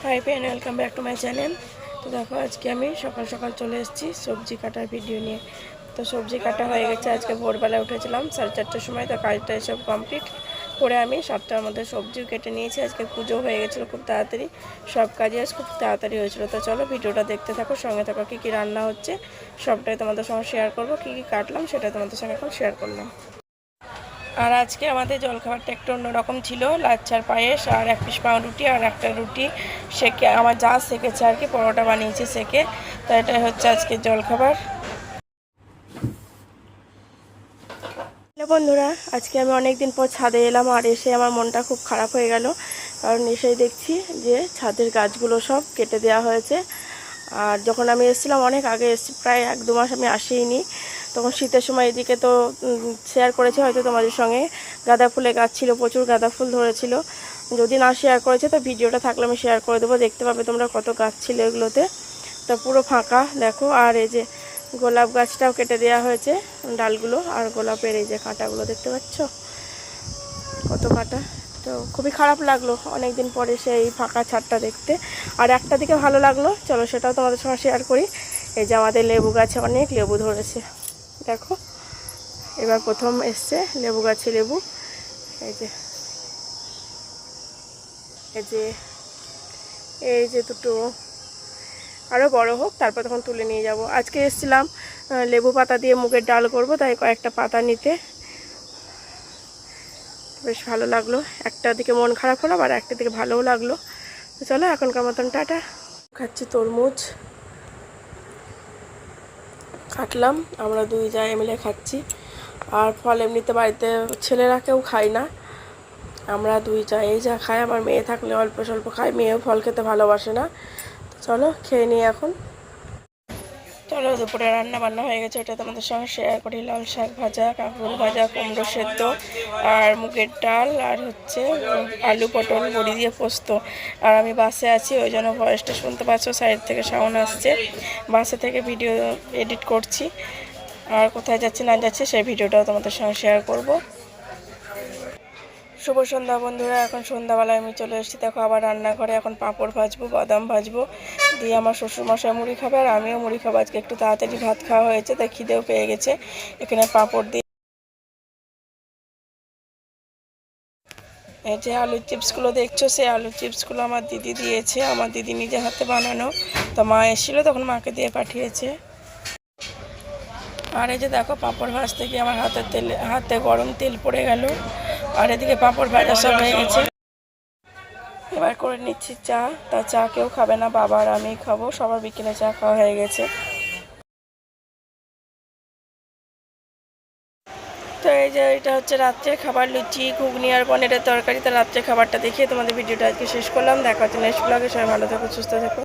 Hi friend, welcome back to my channel. তো দেখো, আজকে আমি সকাল সকাল চলে এসেছি সবজি কাটার ভিডিও নিয়ে। তো সবজি কাটা হয়ে গেছে। আজকে ভোরবেলা উঠেছিলাম 4:30টার সময়। তো কাজটা এসব কমপ্লিট করে আমি 7টার মধ্যে সবজিও কেটে নিয়েছি। আজকে পুজো হয়ে গেছিলো খুব তাড়াতাড়ি, সব কাজই আজ খুব তাড়াতাড়ি হয়েছিল। তো চলো ভিডিওটা দেখতে থাকো, সঙ্গে থাকো। কী কী রান্না হচ্ছে সবটাই তোমাদের সঙ্গে শেয়ার করবো। কী কী কাটলাম সেটা তোমাদের সঙ্গে এখন শেয়ার করলাম। আর আজকে আমাদের জলখাবারটা একটু অন্যরকম ছিল। লাচ্ছার পায়েস আর 1 পিস পাউরুটি আর একটা রুটি সেকে আমার যা সেকেছে আর কি, পরোটা বানিয়েছি সেকে। তো এটাই হচ্ছে আজকে জলখাবার। হ্যালো বন্ধুরা, আজকে আমি অনেক দিন পর ছাদে এলাম। আর এসে আমার মনটা খুব খারাপ হয়ে গেল, কারণ এসেই দেখছি যে ছাদের গাছগুলো সব কেটে দেওয়া হয়েছে। আর যখন আমি এসেছিলাম অনেক আগে এসেছি, প্রায় 1-2 মাস আমি আসিনি। তখন শীতের সময় এদিকে তো শেয়ার করেছে হয়তো তোমাদের সঙ্গে, গাঁদা ফুলের গাছ ছিল, প্রচুর গাঁদা ফুল ধরেছিল। যদি না শেয়ার করেছে তো ভিডিওটা থাকলে আমি শেয়ার করে দেবো, দেখতে পাবে তোমরা কত গাছ ছিল এগুলোতে। তো পুরো ফাঁকা দেখো। আর এই যে গোলাপ গাছটাও কেটে দেওয়া হয়েছে ডালগুলো, আর গোলাপের এই যে কাঁটাগুলো দেখতে পাচ্ছ কত কাঁটা। তো খুবই খারাপ লাগলো অনেক দিন পরে সেই ফাঁকা ছাদটা দেখতে। আর একটা দিকে ভালো লাগলো, চলো সেটাও তোমাদের সঙ্গে শেয়ার করি। এই যে আমাদের লেবু গাছে অনেক লেবু ধরেছে দেখো, এবার প্রথম এসছে লেবু গাছে লেবু। এই যে এই যে এই যে দুটো আরও বড় হোক, তারপর তখন তুলে নিয়ে যাব। আজকে এসেছিলাম লেবু পাতা দিয়ে মুগের ডাল করব, তাই কয়েকটা পাতা নিতে। বেশ ভালো লাগলো, একটা দিকে মন খারাপ হলো আর একটা দিকে ভালোও লাগলো। তো চলো এখনকার মতন টাটা। খাচ্ছি তরমুজ, কাটলাম, আমরা 2 জায়গায় মিলে খাচ্ছি। আর ফল এমনিতে বাড়িতে ছেলেরা কেউ খায় না, আমরা 2 জায়গায় যা খাই। আমার মেয়ে থাকলে অল্প স্বল্প খায়, মেয়েও ফল খেতে ভালোবাসে না। চলো খেয়ে নিই এখন। চলো দুপুরে রান্না বান্না হয়ে গেছে, এটা তোমাদের সঙ্গে শেয়ার করি। লাল শাক ভাজা, কাঁকরোল ভাজা, কুমড়ো সেদ্ধ, আর মুগের ডাল, আর হচ্ছে আলু পটল বড়ি দিয়ে পোস্ত। আর আমি বাসে আছি, ওই জন্য ভয়েসটা শুনতে পাচ্ছ, সাইড থেকে সাউন্ড আসছে। বাসে থেকে ভিডিও এডিট করছি, আর কোথায় যাচ্ছি না যাচ্ছি সেই ভিডিওটাও তোমাদের সঙ্গে শেয়ার করব। শুভ সন্ধ্যা বন্ধুরা, এখন সন্ধ্যাবেলায় আমি চলে এসেছি। দেখো আবার রান্নাঘরে এখন পাঁপড় ভাজবো, বাদাম ভাজবো, দিয়ে আমার শ্বশুরমশাই মুড়ি খাবে আর আমিও মুড়ি খাবো। আজকে একটু তাড়াতাড়ি ভাত খাওয়া হয়েছে, তাই খিদেও পেয়ে গেছে। এখানে পাঁপড় দিয়ে এই যে আলুর চিপসগুলো দেখছো, সেই আলুর চিপসগুলো আমার দিদি দিয়েছে, আমার দিদি নিজে হাতে বানানো। তো মা এসেছিলো তখন মাকে দিয়ে পাঠিয়েছে। আর এই যে দেখো পাঁপড় ভাজতে গিয়ে আমার হাতে গরম তেল পড়ে গেল। আর এদিকে পাঁপড় ভাজা সব হয়ে গেছে, এবার করে নিচ্ছি চা। তা চা কেউ খাবে না, বাবা আর আমি খাবো, সবার বিকেলে চা খাওয়া হয়ে গেছে। তো এই যে এটা হচ্ছে রাত্রের খাবার, লুচি, ঘুগনি আর পনিরের তরকারি। তো রাত্রের খাবারটা দেখিয়ে তোমাদের ভিডিওটা আজকে শেষ করলাম। দেখা হচ্ছে নেক্সট ব্লগে। সবাই ভালো থেকো, সুস্থ থেকো।